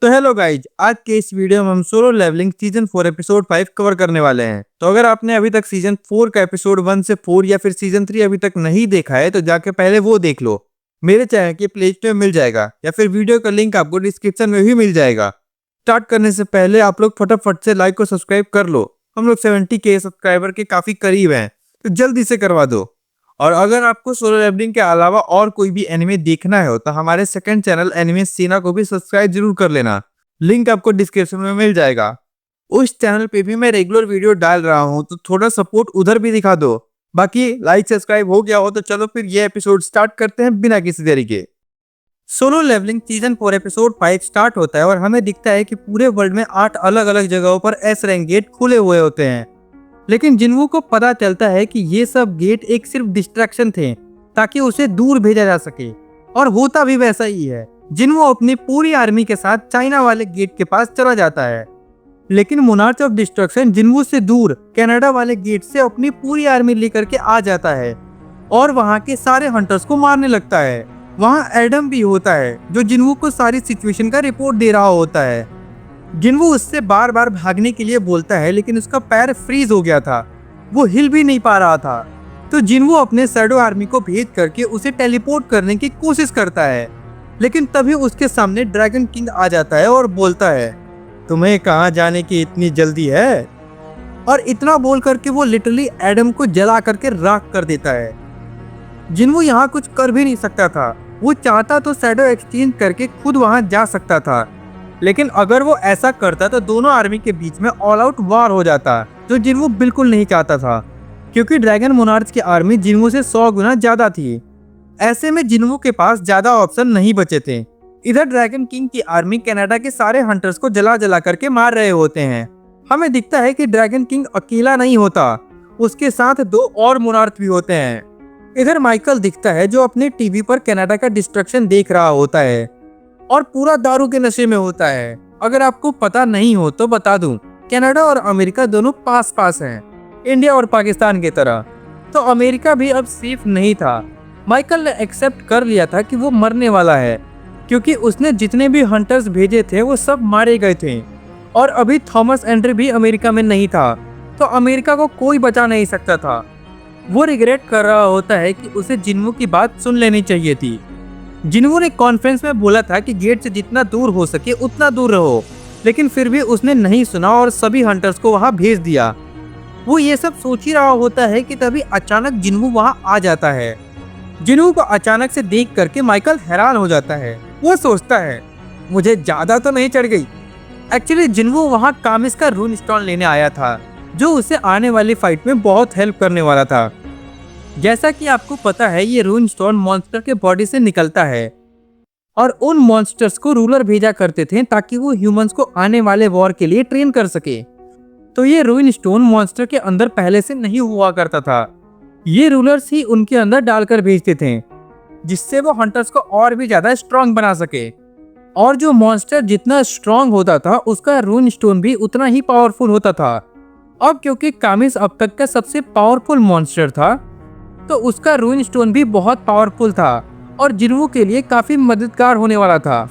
तो hello guys, आज के इस वीडियो में हम Solo Leveling season 4 episode 5 cover करने वाले हैं। तो अगर आपने अभी तक सीजन 4 का एपिसोड 1 से 4 या फिर सीजन 3 अभी तक नहीं देखा है तो जाके पहले वो देख लो। मेरे चैनल के प्ले स्टोर में मिल जाएगा या फिर वीडियो का लिंक आपको डिस्क्रिप्शन में भी मिल जाएगा। स्टार्ट करने से पहले आप लोग फटाफट से लाइक और सब्सक्राइब कर लो। हम लोग 70K सब्सक्राइबर के काफी करीब हैं, तो जल्दी से करवा दो। और अगर आपको सोलो लेवलिंग के अलावा और कोई भी एनिमे देखना है तो हमारे सेकंड चैनल एनिमे सीना को भी सब्सक्राइब जरूर कर लेना। लिंक आपको डिस्क्रिप्शन में मिल जाएगा। उस चैनल पे भी मैं रेगुलर वीडियो डाल रहा हूँ, तो थोड़ा सपोर्ट उधर भी दिखा दो। बाकी लाइक सब्सक्राइब हो गया हो तो चलो फिर ये एपिसोड स्टार्ट करते हैं बिना किसी देरी के। Solo Leveling season 4 episode 5 start होता है और हमें दिखता है कि पूरे वर्ल्ड में 8 अलग अलग जगहों पर एस रैंक गेट खुले हुए होते हैं। लेकिन जिन्वू को पता चलता है कि ये सब गेट एक सिर्फ डिस्ट्रैक्शन थे ताकि उसे दूर भेजा जा सके, और होता भी वैसा ही है। जिन्वू अपनी पूरी आर्मी के साथ चाइना वाले गेट के पास चला जाता है, लेकिन मोनार्च ऑफ डिस्ट्रक्शन जिन्वू से दूर कनाडा वाले गेट से अपनी पूरी आर्मी लेकर के आ जाता है और वहां के सारे हंटर्स को मारने लगता है। वहां एडम भी होता है जो जिन्वू को सारी सिचुएशन का रिपोर्ट दे रहा होता है। जिन्वू उससे बार बार भागने के लिए बोलता है, लेकिन उसका पैर फ्रीज हो गया था, वो हिल भी नहीं पा रहा था। तो जिन्वू अपने शैडो आर्मी को भेज करके उसे टेलीपोर्ट करने की कोशिश करता है, लेकिन तभी उसके सामने ड्रैगन किंग आ जाता है और बोलता है, तुम्हें कहाँ जाने की इतनी जल्दी है। और इतना बोल करके वो लिटरली एडम को जला करके राख कर देता है। जिन्वू यहाँ कुछ कर भी नहीं सकता था। वो चाहता तो शैडो एक्सचेंज करके खुद वहां जा सकता था, लेकिन अगर वो ऐसा करता तो दोनों आर्मी के बीच में ऑल आउट वार हो जाता, जो जिन्वू बिल्कुल नहीं चाहता था, क्योंकि ड्रैगन मोनार्च की आर्मी जिन्वू से 100 गुना ज्यादा थी। ऐसे में जिन्वू के पास ज्यादा ऑप्शन नहीं बचे थे। इधर ड्रैगन किंग की आर्मी कनाडा के सारे हंटर्स को जला जला करके मार रहे होते हैं। हमें दिखता है कि ड्रैगन किंग अकेला नहीं होता, उसके साथ 2 और मोनार्च भी होते हैं। इधर माइकल दिखता है जो अपने टीवी पर कनाडा का डिस्ट्रक्शन देख रहा होता है और पूरा दारू के नशे में होता है। अगर आपको पता नहीं हो तो बता दूं, कनाडा और अमेरिका दोनों पास पास हैं, इंडिया और पाकिस्तान की तरह। तो अमेरिका भी अब सेफ नहीं था। माइकल ने एक्सेप्ट कर लिया था कि वो मरने वाला है, क्योंकि उसने जितने भी हंटर्स भेजे थे वो सब मारे गए थे, और अभी थॉमस एंड्रे भी अमेरिका में नहीं था, तो अमेरिका को कोई बचा नहीं सकता था। वो रिग्रेट कर रहा होता है कि उसे जिन्वू की बात सुन लेनी चाहिए थी। जिन्वू ने कॉन्फ्रेंस में बोला था कि गेट से जितना दूर हो सके उतना दूर रहो, लेकिन फिर भी उसने नहीं सुना और सभी हंटर्स को वहां भेज दिया। वो ये सब सोच ही रहा होता है कि तभी अचानक जिन्वू वहां आ जाता है। जिन्वू को अचानक से देख करके माइकल हैरान हो जाता है। वो सोचता है, मुझे ज्यादा तो नहीं चढ़ गई। एक्चुअली जिन्वू वहां कामिस का रून स्टोन लेने आया था, जो उसे आने वाली फाइट में बहुत हेल्प करने वाला था। जैसा कि आपको पता है, ये रून स्टोन मॉन्स्टर के बॉडी से निकलता है, और उन मॉन्स्टर्स को रूलर भेजा करते थे ताकि वो ह्यूमंस को आने वाले वॉर के लिए ट्रेन कर सके। तो ये रून स्टोन मॉन्स्टर के अंदर पहले से नहीं हुआ करता था, ये रूलर्स ही उनके अंदर डालकर भेजते थे, जिससे वो हंटर्स को और भी ज्यादा स्ट्रॉन्ग बना सके। और जो मॉन्स्टर जितना स्ट्रॉन्ग होता था, उसका रून स्टोन भी उतना ही पावरफुल होता था। अब क्योंकि कामिस अब तक का सबसे पावरफुल मॉन्स्टर था, तो उसका रून स्टोन भी बहुत पावरफुल था और जिन्वू के लिए काफी मददगार होने वाला था।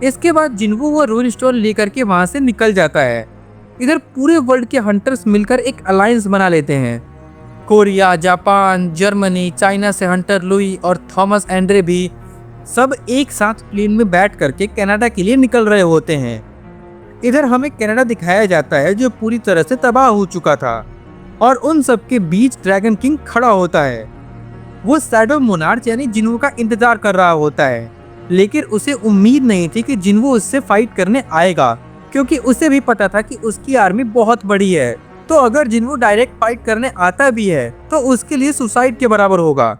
इसके बाद जिन्वू वो रून स्टोन लेकर के वहां से निकल जाता है। इधर पूरे वर्ल्ड के हंटर्स मिलकर एक अलायंस बना लेते हैं। कोरिया, जापान, जर्मनी, चाइना से हंटर लुई और थॉमस एंड्रे भी सब एक साथ प्लेन में बैठ करके कनाडा के लिए निकल रहे होते हैं। इधर हमें कनाडा दिखाया जाता है जो पूरी तरह से तबाह हो चुका था, और उन सब के बीच ड्रैगन किंग खड़ा होता है। वो शैडो मोनार्च यानी जिन्वू का इंतजार कर रहा होता है, लेकिन उसे उम्मीद नहीं थी कि जिन्वू उससे फाइट करने आएगा, क्योंकि उसे भी पता था कि उसकी आर्मी बहुत बड़ी है। तो अगर जिन्वू डायरेक्ट फाइट करने आता भी है तो उसके लिए सुसाइड के बराबर होगा।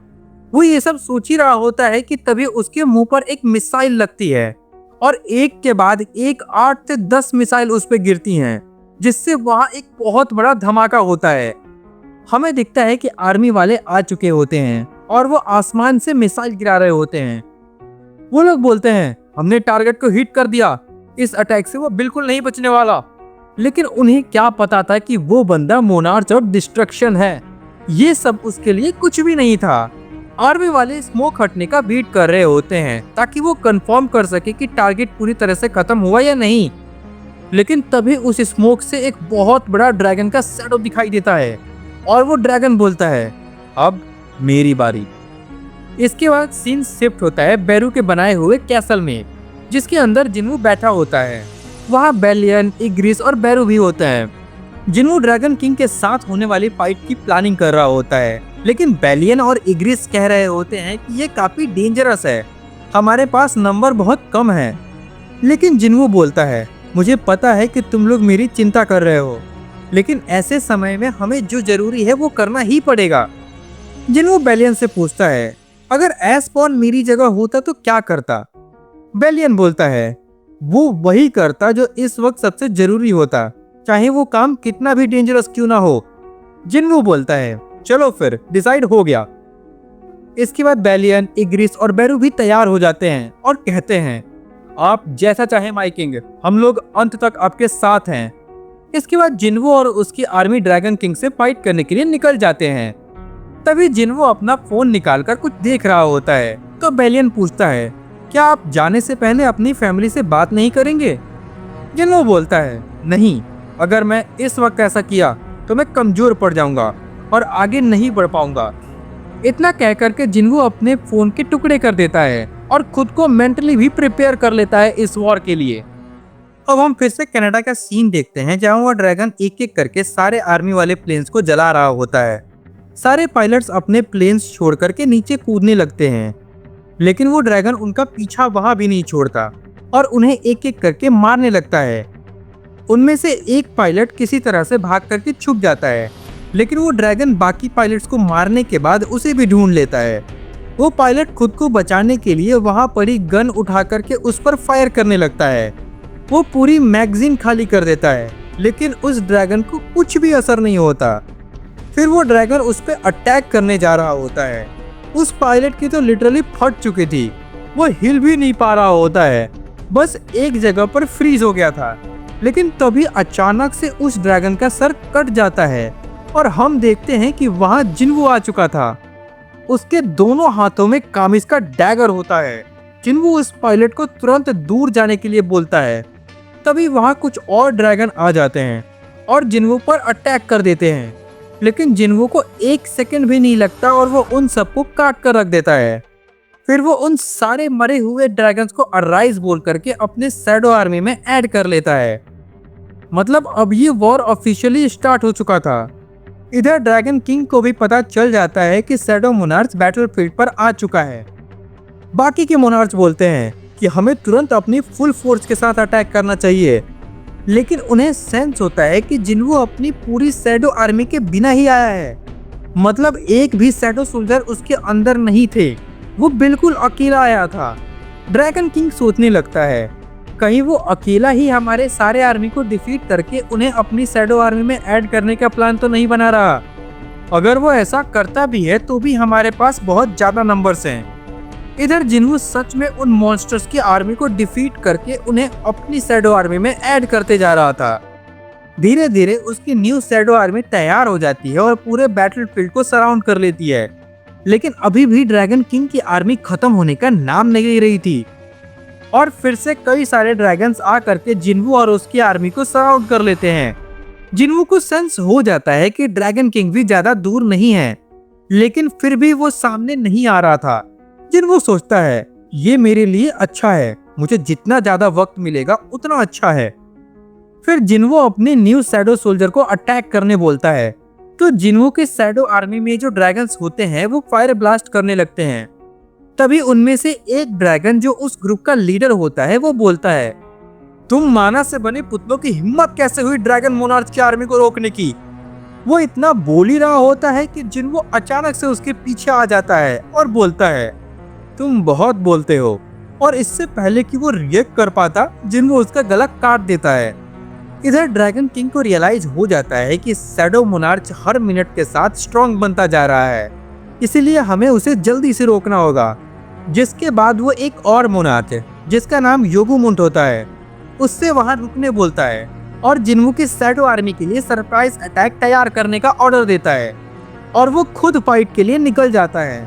वो ये सब सोच ही रहा होता है कि तभी उसके मुंह पर एक मिसाइल लगती है, और एक के बाद एक 8 से 10 मिसाइल उस पर गिरती हैं, जिससे वहां एक बहुत बड़ा धमाका होता है। हमें दिखता है कि आर्मी वाले आ चुके होते हैं और वो आसमान से मिसाइल गिरा रहे होते हैं। वो लोग बोलते हैं, हमने टारगेट को हिट कर दिया, इस अटैक से वो बिल्कुल नहीं बचने वाला। लेकिन उन्हें क्या पता था कि वो बंदा मोनार्च ऑफ डिस्ट्रक्शन है। ये सब उसके लिए कुछ भी नहीं था। आर्मी वाले स्मोक हटने का वेट कर रहे होते हैं ताकि वो कंफर्म कर सके कि टारगेट पूरी तरह से खत्म हुआ या नहीं। लेकिन तभी उस स्मोक से एक बहुत बड़ा ड्रैगन का शैडो दिखाई देता है और वो ड्रैगन बोलता है, अब मेरी बारी। इसके बाद सीन शिफ्ट होता है बेरू के बनाए हुए कैसल में, जिसके अंदर जिन्वू बैठा होता है। वहाँ बेलियन, इग्रिस और बेरू भी होता है। जिन्वू ड्रैगन किंग के साथ होने वाली फाइट की प्लानिंग कर रहा होता है, लेकिन बेलियन और इग्रिस कह रहे होते हैं कि ये काफी डेंजरस है, हमारे पास नंबर बहुत कम है। लेकिन जिन्वू बोलता है, मुझे पता है कि तुम लोग मेरी चिंता कर रहे हो, लेकिन ऐसे समय में हमें जो जरूरी है वो करना ही पड़ेगा। जिन्वू बेलियन से पूछता है, अगर एस्पॉन मेरी जगह होता तो क्या करता? बेलियन बोलता है, वो वही करता जो इस वक्त सबसे जरूरी होता, चाहे वो काम कितना भी डेंजरस क्यों ना हो। जिन्वू बोलता है, चलो फिर डिसाइड हो गया। इसके बाद बेलियन, इग्रिस और बेरू भी तैयार हो जाते हैं और कहते हैं, आप जैसा चाहे माय किंग, हम लोग अंत तक आपके साथ हैं। इसके बाद जिन्वू और उसकी आर्मी ड्रैगन किंग से फाइट करने के लिए निकल जाते हैं। तभी जिन्वू अपना फोन निकालकर कुछ देख रहा होता है तो बेलियन पूछता है, क्या आप जाने से पहले अपनी फैमिली से बात नहीं करेंगे? जिन्वू बोलता है, नहीं, अगर मैं इस वक्त ऐसा किया तो मैं कमजोर पड़ जाऊंगा और आगे नहीं बढ़ पाऊंगा। इतना कह करके जिन्वू अपने फोन के टुकड़े कर देता है और खुद को मेंटली भी प्रिपेयर कर लेता है इस वॉर के लिए। अब हम फिर से कनाडा का सीन देखते हैं, जहां वो ड्रैगन एक एक करके सारे आर्मी वाले प्लेन्स को जला रहा होता है। सारे पायलट्स अपने प्लेन्स छोड़ करके नीचे कूदने लगते हैं, लेकिन वो ड्रैगन उनका पीछा वहां भी नहीं छोड़ता और उन्हें एक एक करके मारने लगता है। उनमें से एक पायलट किसी तरह से भाग करके छुप जाता है, लेकिन वो ड्रैगन बाकी पायलट्स को मारने के बाद उसे भी ढूंढ लेता है। वो पायलट खुद को बचाने के लिए वहां पड़ी गन उठा करके उस पर फायर करने लगता है। वो पूरी मैगजीन खाली कर देता है, लेकिन उस ड्रैगन को कुछ भी असर नहीं होता। फिर वो ड्रैगन उस पर अटैक करने जा रहा होता है। उस पायलट की तो लिटरली फट चुकी थी, वो हिल भी नहीं पा रहा होता है, बस एक जगह पर फ्रीज हो गया था। लेकिन तभी अचानक से उस ड्रैगन का सर कट जाता है और हम देखते हैं कि वहां जिन्वू आ चुका था। उसके दोनों हाथों में कामिज का डैगर होता है। जिन्वू उस पायलट को तुरंत दूर जाने के लिए बोलता है। तभी वहां कुछ और ड्रैगन आ जाते हैं और जिन्वू पर अटैक कर देते हैं, लेकिन जिन्वू को एक सेकंड भी नहीं लगता और वो उन सबको काट कर रख देता है। फिर वो उन सारे मरे हुए ड्रैगन्स को अराइज बोल करके अपने शैडो आर्मी में ऐड कर लेता है। मतलब अब ये वॉर ऑफिशियली स्टार्ट हो चुका था। इधर ड्रैगन किंग को भी पता चल जाता है कि शैडो मोनार्च बैटलफील्ड पर आ चुका है। बाकी के मोनार्च बोलते हैं कि हमें तुरंत अपनी फुल फोर्स के साथ अटैक करना चाहिए, लेकिन उन्हें सेंस होता है कि जिन्वू अपनी पूरी शैडो आर्मी के बिना ही आया है। मतलब एक भी शैडो सोल्जर उसके अंदर नहीं थे, वो बिल्कुल अकेला आया था। ड्रैगन किंग सोचने लगता है, कहीं वो अकेला ही हमारे सारे आर्मी को डिफीट करके उन्हें अपनी शैडो आर्मी में ऐड करने का प्लान तो नहीं बना रहा। अगर वो ऐसा करता भी है तो भी हमारे पास बहुत ज्यादा नंबर्स हैं। इधर जिन्वू सच में उन मॉन्स्टर्स की आर्मी को डिफीट करके उन्हें अपनी शैडो आर्मी में ऐड करते जा रहा था। धीरे धीरे उसकी न्यू शैडो आर्मी तैयार हो जाती है और पूरे बैटलफील्ड को सराउंड कर लेती है, लेकिन अभी भी ड्रैगन किंग की आर्मी खत्म होने का नाम नहीं ले रही थी। और फिर से कई सारे ड्रैगन्स आ करके जिन्वू और उसकी आर्मी को सराउंड कर लेते हैं। जिन्वू को सेंस हो जाता है कि ड्रैगन किंग भी ज्यादा दूर नहीं है, लेकिन फिर भी वो सामने नहीं आ रहा था। जिन्वू सोचता है, ये मेरे लिए अच्छा है, मुझे जितना ज्यादा वक्त मिलेगा उतना अच्छा है। फिर जिन्वू अपने न्यू शैडो सोल्जर को अटैक करने बोलता है, तो जिन्वू के शैडो आर्मी में जो ड्रैगन्स होते हैं वो फायर ब्लास्ट करने लगते हैं। तभी उनमें से एक ड्रैगन जो उस ग्रुप का लीडर होता है वो बोलता है, तुम माना से बने पुतलों की हिम्मत कैसे हुई ड्रैगन मोनार्च की आर्मी को रोकने की? वो इतना बोल ही रहा होता है कि जिन्वू अचानक से उसके पीछे आ जाता है और बोलता है, तुम बहुत बोलते हो। और इससे पहले कि वो रिएक्ट कर पाता, जिन्वू उसका गला काट देता है। इधर ड्रैगन किंग को रियलाइज हो जाता है कि शैडो मोनार्च हर मिनट के साथ स्ट्रॉन्ग बनता जा रहा है, इसीलिए हमें उसे जल्दी से रोकना होगा। जिसके बाद वो एक और मोनार्च जिसका नाम योगुमुंट होता है, उससे वहां रुकने बोलता है और जिन्वू की शैडो आर्मी के लिए सरप्राइज अटैक तैयार करने का ऑर्डर देता है और वो खुद फाइट के लिए निकल जाता है।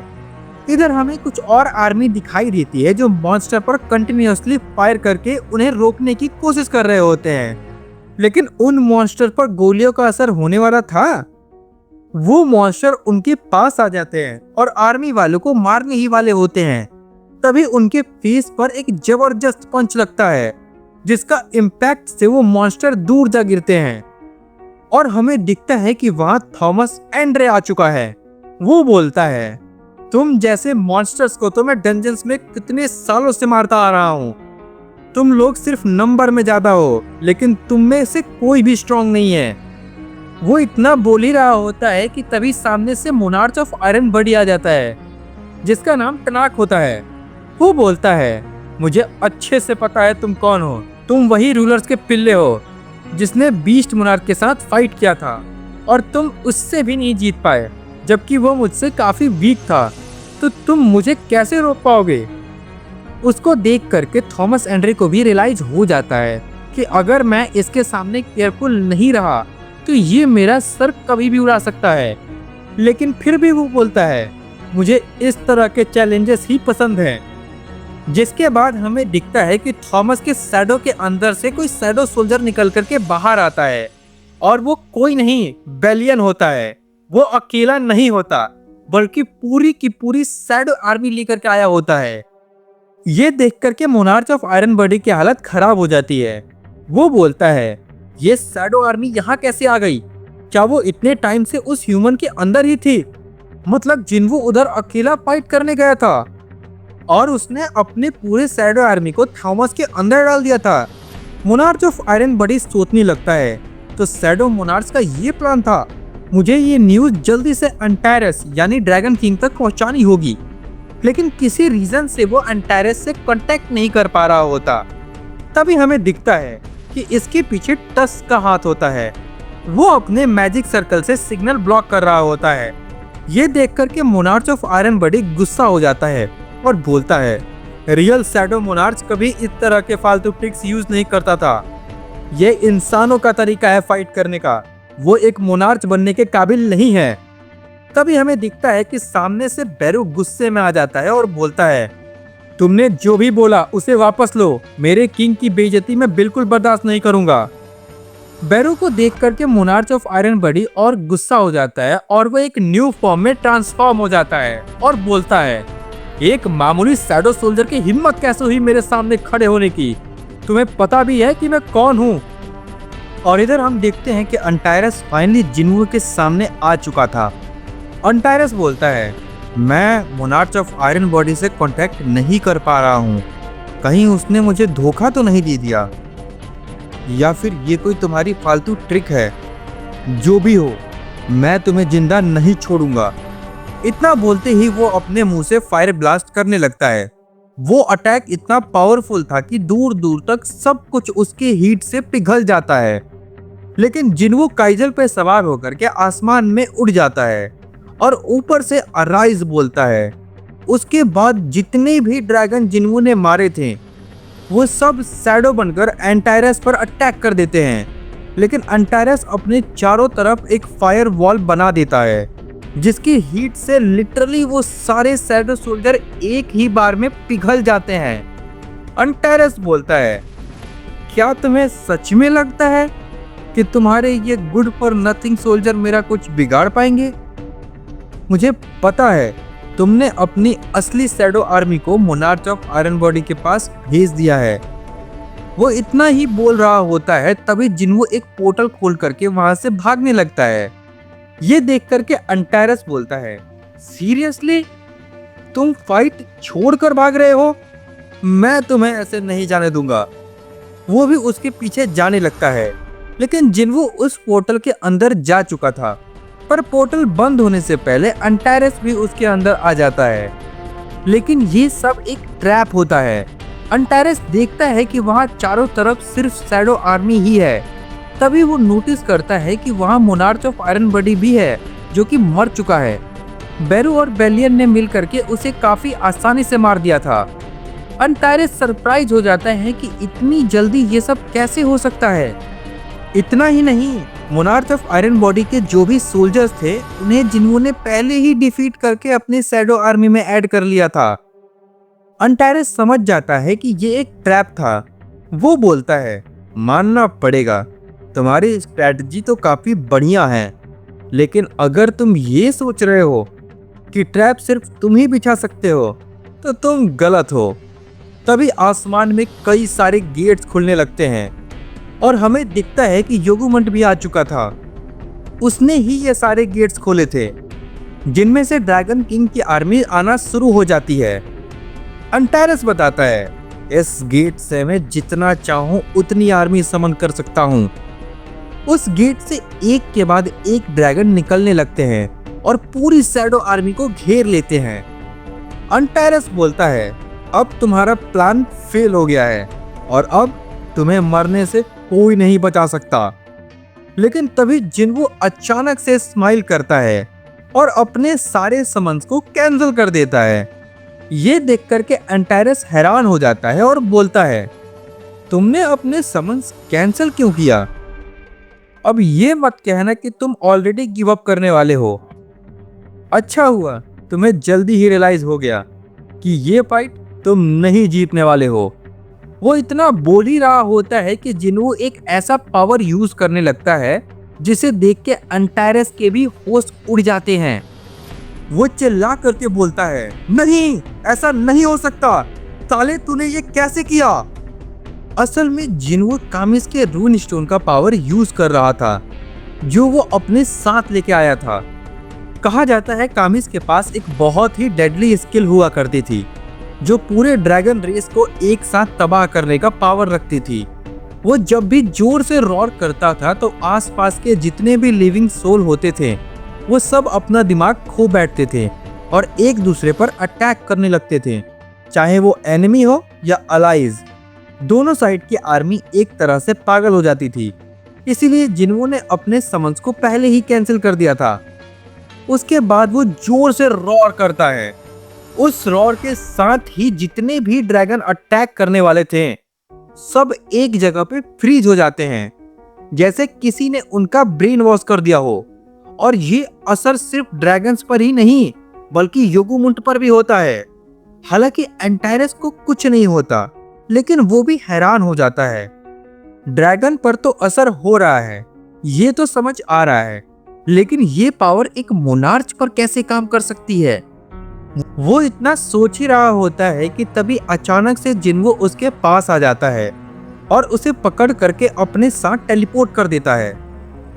इधर हमें कुछ और आर्मी दिखाई देती है जो मॉन्स्टर पर कंटिन्यूअसली फायर करके उन्हें रोकने की कोशिश कर रहे होते हैं। लेकिन उन मॉन्स्टर पर गोलियों का असर होने वाला था। वो मॉन्स्टर उनके पास आ जाते हैं और आर्मी वालों को मारने ही वाले होते हैं। तभी उनके फेस पर एक जबरदस्त पंच लगता है जिसका इम्पैक्ट से वो मॉन्स्टर दूर जा गिरते हैं और हमें दिखता है कि वहां थॉमस एंड्रे आ चुका है। वो बोलता है, तुम जैसे मॉन्स्टर्स को तो मैं डंजन्स में कितने सालों से मारता आ रहा हूँ। तुम लोग सिर्फ नंबर में ज्यादा हो, लेकिन तुम में से कोई भी स्ट्रांग नहीं है। वो इतना बोल ही रहा होता है कि तभी सामने से मोनार्च ऑफ आयरन बडी आ जाता है जिसका नाम टनाक होता है। वो बोलता है, मुझे अच्छे से पता है तुम कौन हो। तुम वही रूलर्स के पिल्ले हो जिसने बीस्ट मोनार्क के साथ फाइट किया था और तुम उससे भी नहीं जीत पाए, जबकि वो मुझसे काफी वीक था। तो तुम मुझे कैसे रोक पाओगे? उसको देख करके थॉमस एंड्रे को भी रियलाइज हो जाता है कि अगर मैं इसके सामने केयरफुल नहीं रहा तो ये मेरा सर कभी भी उड़ा सकता है। लेकिन फिर भी वो बोलता है, मुझे इस तरह के चैलेंजेस ही पसंद हैं। जिसके बाद हमें दिखता है कि थॉमस के शैडो के अंदर से कोई शैडो सोल्जर निकल करके बाहर आता है और वो कोई नहीं, बेलियन होता है। वो अकेला नहीं होता बल्कि पूरी की पूरी शैडो आर्मी लेकर के आया होता है। ये देख करके मोनार्च ऑफ आयरन बडी की हालत खराब हो जाती है। वो बोलता है, ये शैडो आर्मी यहाँ कैसे आ गई? क्या वो इतने टाइम से उस ह्यूमन के अंदर ही थी? मतलब जिन्वो उधर अकेला फाइट करने गया था और उसने अपने पूरे शैडो आर्मी को थॉमस के अंदर डाल दिया था। मोनार्च ऑफ आयरन बडी सोचने लगता है, तो शैडो मोनार्च का ये प्लान था। मुझे ये न्यूज जल्दी से एंटायरस यानी ड्रैगन किंग तक पहुंचानी होगी। लेकिन किसी रीजन से वो एंटायरस से कांटेक्ट नहीं कर पा रहा होता। तभी हमें दिखता है कि इसके पीछे टस्क का हाथ होता है। वो अपने मैजिक सर्कल से सिग्नल ब्लॉक कर रहा होता है। ये देख करके मोनार्च ऑफ आयरन बडी गुस्सा हो जाता है और बोलता है, रियल शैडो मोनार्च कभी इस तरह के फालतू ट्रिक्स यूज नहीं करता था। ये इंसानों का तरीका है फाइट करने का। वो एक मोनार्च बनने के काबिल नहीं है। तभी हमें दिखता है कि सामने से बैरू गुस्से में आ जाता है और बोलता है, तुमने जो भी बोला उसे वापस लो। मेरे किंग की बेइज्जती मैं बिल्कुल बर्दाश्त नहीं करूंगा। बैरू को देख करके मोनार्च ऑफ आयरन बडी और गुस्सा हो जाता है और वो एक न्यू फॉर्म में ट्रांसफॉर्म हो जाता है और बोलता है, एक मामूली शैडो सोल्जर की हिम्मत कैसे हुई मेरे सामने खड़े होने की? तुम्हें पता भी है कि मैं कौन हूँ? और इधर हम देखते हैं कि एंटायरस फाइनली जिन्वो के सामने आ चुका था। एंटायरस बोलता है, मैं मोनार्च ऑफ आयरन बडी से कांटेक्ट नहीं कर पा रहा हूँ। कहीं उसने मुझे धोखा तो नहीं दे दिया, या फिर ये कोई तुम्हारी फालतू ट्रिक है? जो भी हो, मैं तुम्हें जिंदा नहीं छोड़ूंगा। इतना बोलते ही वो अपने मुंह से फायर ब्लास्ट करने लगता है। वो अटैक इतना पावरफुल था कि दूर दूर तक सब कुछ उसके हीट से पिघल जाता है। लेकिन जिन्वो काइजल पे सवार होकर के आसमान में उड़ जाता है और ऊपर से अराइज बोलता है। उसके बाद जितने भी ड्रैगन जिन्वो ने मारे थे वो सब शैडो बनकर एंटायरस पर अटैक कर देते हैं। लेकिन एंटायरस अपने चारों तरफ एक फायर वॉल बना देता है जिसकी हीट से लिटरली वो सारे शैडो सोल्जर एक ही बार में पिघल जाते हैं। एंटायरस बोलता है, क्या तुम्हें सच में लगता है कि तुम्हारे ये गुड फॉर नथिंग सोल्जर मेरा कुछ बिगाड़ पाएंगे? मुझे पता है तुमने अपनी असली शैडो आर्मी को मोनार्च ऑफ आयरन बडी के पास भेज दिया है। वो इतना ही बोल रहा होता है तभी जिन्वो एक पोर्टल खोल करके वहां से भागने लगता है। ये देख करके एंटायरस बोलता है, सीरियसली तुम फाइट छोड़कर भाग रहे हो? मैं तुम्हें ऐसे नहीं जाने दूंगा। वो भी उसके पीछे जाने लगता है। लेकिन जिन्वो उस पोर्टल के अंदर जा चुका था, पर पोर्टल बंद होने से पहले एंटायरस भी उसके अंदर आ जाता है। लेकिन ये सब एक ट्रैप होता है। एंटायरस देखता है कि वहाँ चारों तरफ सिर्फ शैडो आर्मी ही है। तभी वो नोटिस करता है कि वहाँ मोनार्च ऑफ आयरन बडी भी है जो कि मर चुका है। बैरू और बेलियन ने मिल करके उसे काफी आसानी से मार दिया था। एंटायरस सरप्राइज हो जाता है कि इतनी जल्दी ये सब कैसे हो सकता है। इतना ही नहीं, मोनार्च ऑफ आयरन बॉडी के जो भी सोल्जर्स थे उन्हें जिन्हों ने पहले ही डिफीट करके अपनी शैडो आर्मी में ऐड कर लिया था। अंटायरस समझ जाता है कि ये एक ट्रैप था। वो बोलता है, मानना पड़ेगा, तुम्हारी स्ट्रैटेजी तो काफी बढ़िया है, लेकिन अगर तुम ये सोच रहे हो कि ट्रैप सिर्फ तुम ही बिछा सकते हो तो तुम गलत हो। तभी आसमान में कई सारे गेट्स खुलने लगते हैं और हमें दिखता है कि योगुमंट भी आ चुका था। उसने ही ये सारे गेट्स खोले थे, जिनमें से ड्रैगन किंग की आर्मी आना शुरू हो जाती है। अंटायरस बताता है, इस गेट से मैं जितना चाहूं उतनी आर्मी समन कर सकता हूं। उस गेट से एक के बाद एक ड्रैगन निकलने लगते हैं और पूरी शैडो आर्मी को घेर लेते हैं। अंटायरस बोलता है, अब तुम्हारा प्लान फेल हो गया है और अब तुम्हें मरने से कोई नहीं बचा सकता। लेकिन तभी जिन्वो अचानक से स्माइल करता है और अपने सारे समन्स को कैंसिल कर देता है। ये देख करके अंटायरस हैरान हो जाता है और बोलता है, तुमने अपने समन्स कैंसिल क्यों किया? अब ये मत कहना कि तुम ऑलरेडी गिव अप करने वाले हो। अच्छा हुआ तुम्हें जल्दी ही रियलाइज हो गया कि ये फाइट तुम नहीं जीतने वाले हो। वो इतना बोल ही रहा होता है कि जिन्वो एक ऐसा पावर यूज करने लगता है जिसे देख के अंटायरस के भी होश उड़ जाते हैं। वो चिल्ला करके बोलता है, नहीं, ऐसा नहीं हो सकता, साले तूने ये कैसे किया? असल में जिन्वो कामिस के रून स्टोन का पावर यूज कर रहा था, जो वो अपने साथ लेके आया था। कहा जाता है कामिस के पास एक बहुत ही डेडली स्किल हुआ करती थी, जो पूरे ड्रैगन रेस को एक साथ तबाह करने का पावर रखती थी। वो जब भी जोर से रॉर करता था तो आसपास के जितने भी लिविंग सोल होते थे वो सब अपना दिमाग खो बैठते थे और एक दूसरे पर अटैक करने लगते थे, चाहे वो एनिमी हो या अलाइज। दोनों साइड की आर्मी एक तरह से पागल हो जाती थी। इसीलिए जिन्वो ने अपने समन्स को पहले ही कैंसिल कर दिया था। उसके बाद वो जोर से रॉर करता है। उस रॉर के साथ ही जितने भी ड्रैगन अटैक करने वाले थे सब एक जगह पे फ्रीज हो जाते हैं, जैसे किसी ने उनका ब्रेन वॉश कर दिया हो। और ये असर सिर्फ ड्रैगन्स पर ही नहीं बल्कि योगुमुंट पर भी होता है। हालांकि एंटायरस को कुछ नहीं होता, लेकिन वो भी हैरान हो जाता है। ड्रैगन पर तो असर हो रहा है, ये तो समझ आ रहा है, लेकिन ये पावर एक मोनार्च पर कैसे काम कर सकती है? वो इतना सोच ही रहा होता है कि तभी अचानक से जिन्वो उसके पास आ जाता है और उसे पकड़ करके अपने साथ टेलीपोर्ट कर देता है।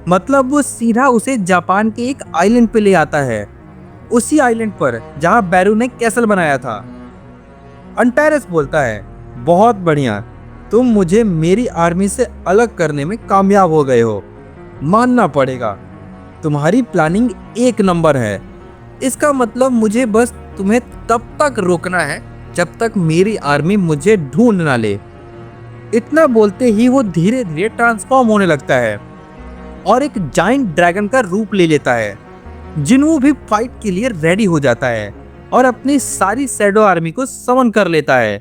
मतलब वो सीधा उसे जापान के एक आइलैंड पे ले आता है, उसी आइलैंड पर जहां बैरू ने कैसल बनाया था। अंटायरस बोलता है, बहुत बढ़िया, तुम मुझे मेरी आर्मी से अलग करने में कामयाब हो गए हो। मानना पड़ेगा, तुम्हारी प्लानिंग एक नंबर है। इसका मतलब मुझे बस तुम्हें तब तक रोकना है जब तक मेरी आर्मी मुझे ढूंढ ना ले। इतना बोलते ही वो धीरे धीरे ट्रांसफॉर्म होने लगता है और एक जाइंट ड्रैगन का रूप ले लेता है। जिन्वो भी फाइट के लिए रेडी हो जाता है और अपनी सारी शैडो आर्मी को समन कर लेता है।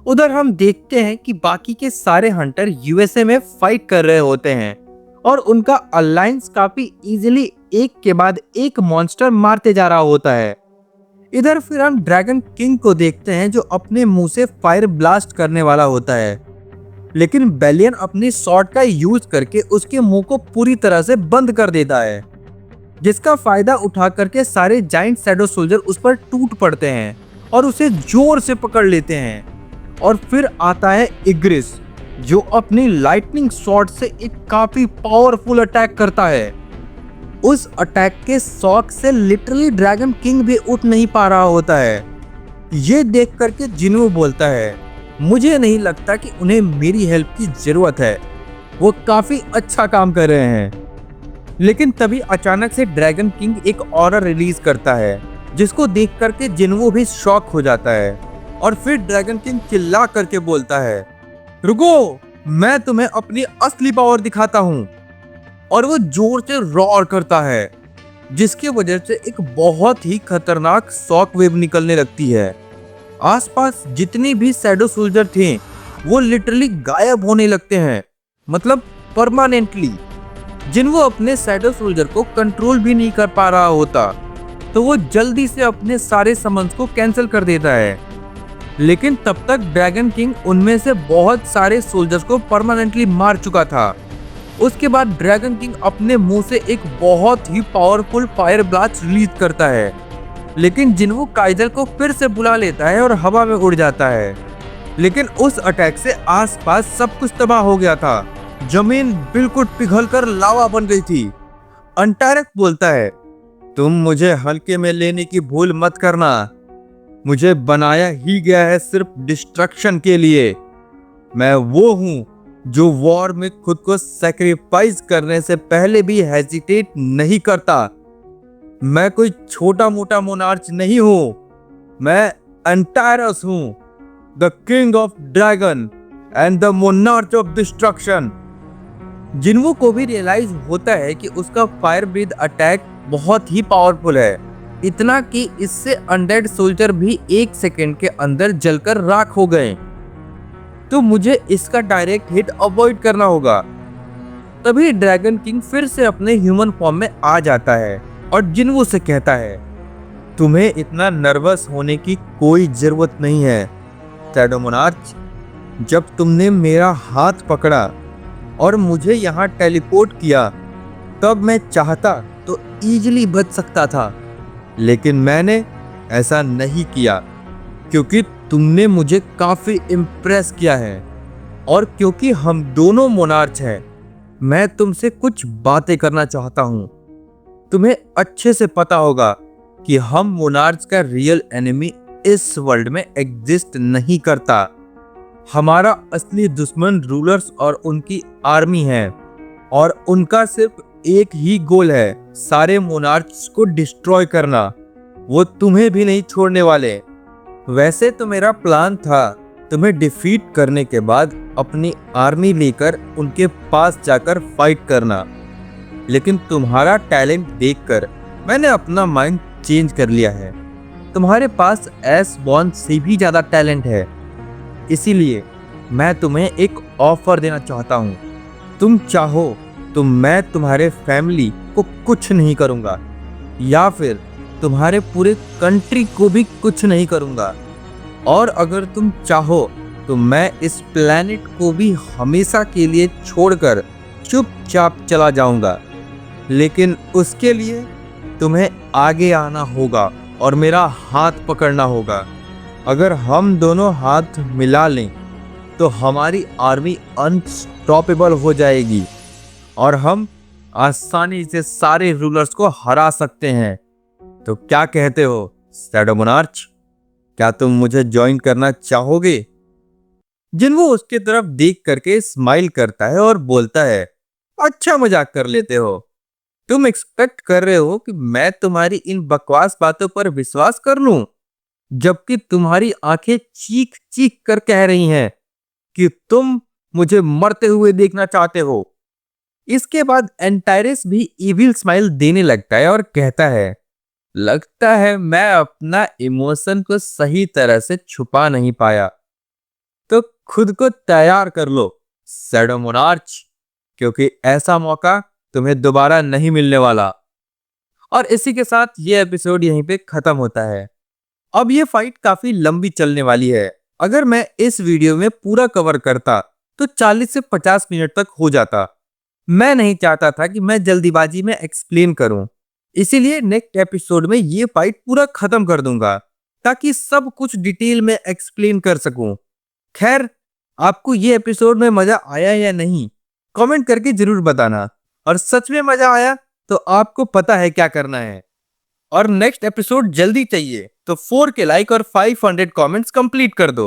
उधर हम देखते हैं कि बाकी के सारे हंटर यूएसए में फाइट कर रहे होते हैं और उनका अलायंस काफी इजीली एक के बाद एक मॉन्स्टर मारते जा रहा होता है। इधर फिर हम ड्रैगन किंग को देखते हैं जो अपने मुंह से फायर ब्लास्ट करने वाला होता है, लेकिन बेलियन अपनी शॉट का यूज करके उसके मुंह को पूरी तरह से बंद कर देता है, जिसका फायदा उठा करके सारे जाइंट शैडो सोल्जर उस पर टूट पड़ते हैं और उसे जोर से पकड़ लेते हैं। और फिर आता है इग्रिस, जो अपनी लाइटनिंग शॉट से एक काफी पावरफुल अटैक करता है। उस अटैक के शॉक से लिटरली ड्रैगन किंग भी उठ नहीं पा रहा होता है। ये देख करके जिन्वो बोलता है, मुझे नहीं लगता कि उन्हें मेरी हेल्प की जरूरत है, वो काफी अच्छा काम कर रहे हैं। लेकिन तभी अचानक से ड्रैगन किंग एक ऑरा रिलीज करता है, जिसको देख करके जिन्वो भी शॉक हो जाता है। और फिर ड्रैगन किंग चिल्ला करके बोलता है, रुको, मैं तुम्हें अपनी असली पावर दिखाता हूँ। और वो जोर से रॉर करता है, जिसकी वजह से एक बहुत ही खतरनाक शॉक वेव निकलने लगती है। आसपास जितने भी शैडो सोल्जर थे वो लिटरली गायब होने लगते हैं, मतलब परमानेंटली। जिन्वो अपने शैडो सोल्जर को कंट्रोल भी नहीं कर पा रहा होता, तो वो जल्दी से अपने सारे समन्स को कैंसिल कर देता है। लेकिन तब तक ड्रैगन किंग उनमें से बहुत सारे सोल्जर्स को परमानेंटली मार चुका था। उसके बाद ड्रैगन किंग अपने मुंह से एक बहुत ही पावरफुल फायर ब्लास्ट रिलीज करता है, लेकिन जिन्वो काइजल को फिर से बुला लेता है और हवा में उड़ जाता है। लेकिन उस अटैक से आसपास सब कुछ तबाह हो गया था। जमीन बिल्कुल पिघलकर लावा बन गई थी। अंटारेक्स बोलता है, तुम मुझे हल्के में लेने की भूल मत करना। मुझे बनाया ही गया है सिर्फ डिस्ट्रक्शन के लिए। मैं वो हूं जो वॉर में खुद को सैक्रिफाइस करने से पहले भी हेजिटेट नहीं करता। मैं कोई छोटा मोटा मोनार्च नहीं हूं। मैं अंटायरस हूं, the king of dragon and the monarch of destruction. Jinwoo को भी रियलाइज होता है कि उसका फायर ब्रीथ अटैक बहुत ही पावरफुल है, इतना कि इससे अनडेड सोल्जर भी 1 सेकेंड के अंदर जलकर राख हो गए। तो मुझे इसका डायरेक्ट हिट अवॉइड करना होगा। तभी ड्रैगन किंग फिर से अपने ह्यूमन फॉर्म में आ जाता है और जिन्वो से कहता है, तुम्हें इतना नर्वस होने की कोई जरूरत नहीं है शैडो मोनार्च। जब तुमने मेरा हाथ पकड़ा और मुझे यहाँ टेलीपोर्ट किया, तब मैं चाहता तो इजीली बच सकता था, लेकिन मैंने ऐसा नहीं किया क्योंकि तुमने मुझे काफी इम्प्रेस किया है और क्योंकि हम दोनों मोनार्च हैं, मैं तुमसे कुछ बातें करना चाहता हूँ। तुम्हें अच्छे से पता होगा कि हम मोनार्च का रियल एनिमी इस वर्ल्ड में एग्जिस्ट नहीं करता। हमारा असली दुश्मन रूलर्स और उनकी आर्मी है और उनका सिर्फ एक ही गोल है, सारे मोनार्च को डिस्ट्रॉय करना। वो तुम्हें भी नहीं छोड़ने वाले। वैसे तो मेरा प्लान था तुम्हें डिफीट करने के बाद अपनी आर्मी लेकर उनके पास जाकर फाइट करना, लेकिन तुम्हारा टैलेंट देखकर मैंने अपना माइंड चेंज कर लिया है। तुम्हारे पास एस बॉर्न से भी ज्यादा टैलेंट है, इसीलिए मैं तुम्हें एक ऑफर देना चाहता हूँ। तुम चाहो तो मैं तुम्हारे फैमिली को कुछ नहीं करूँगा या फिर तुम्हारे पूरे कंट्री को भी कुछ नहीं करूँगा, और अगर तुम चाहो तो मैं इस प्लेनेट को भी हमेशा के लिए छोड़कर चुपचाप चला जाऊँगा। लेकिन उसके लिए तुम्हें आगे आना होगा और मेरा हाथ पकड़ना होगा। अगर हम दोनों हाथ मिला लें तो हमारी आर्मी अनस्टॉपेबल हो जाएगी और हम आसानी से सारे रूलर्स को हरा सकते हैं। तो क्या कहते हो शैडो मोनार्च? क्या तुम मुझे ज्वाइन करना चाहोगे? जिन्वो उसके तरफ देख करके स्माइल करता है और बोलता है, अच्छा मजाक कर लेते हो। तुम एक्सपेक्ट कर रहे हो कि मैं तुम्हारी इन बकवास बातों पर विश्वास कर लूं, जबकि तुम्हारी आंखें चीख चीख कर कह रही हैं कि तुम मुझे मरते हुए देखना चाहते हो। इसके बाद एंटायरस भी इविल स्माइल देने लगता है और कहता है, लगता है मैं अपना इमोशन को सही तरह से छुपा नहीं पाया, तो खुद को तैयार कर लो शैडो मोनार्च, क्योंकि ऐसा मौका तुम्हें दोबारा नहीं मिलने वाला। और इसी के साथ ये एपिसोड यहीं पे खत्म होता है। अब ये फाइट काफी लंबी चलने वाली है। अगर मैं इस वीडियो में पूरा कवर करता तो 40 से 50 मिनट तक हो जाता। मैं नहीं चाहता था कि मैं जल्दीबाजी में एक्सप्लेन करूं, इसीलिए नेक्स्ट एपिसोड में ये फाइट पूरा खत्म कर दूंगा ताकि सब कुछ डिटेल में एक्सप्लेन कर सकूं। खैर, आपको ये एपिसोड में मजा आया या नहीं, कमेंट करके जरूर बताना, और सच में मजा आया तो आपको पता है क्या करना है। और नेक्स्ट एपिसोड जल्दी चाहिए तो 4K लाइक और 500 कमेंट्स कंप्लीट कर दो।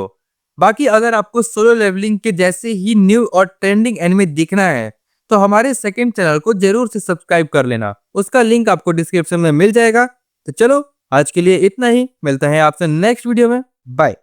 बाकी अगर आपको सोलो लेवलिंग के जैसे ही न्यू और ट्रेंडिंग एनिमे देखना है तो हमारे सेकंड चैनल को जरूर से सब्सक्राइब कर लेना, उसका लिंक आपको डिस्क्रिप्शन में मिल जाएगा। तो चलो आज के लिए इतना ही, मिलते हैं आपसे नेक्स्ट वीडियो में। बाय।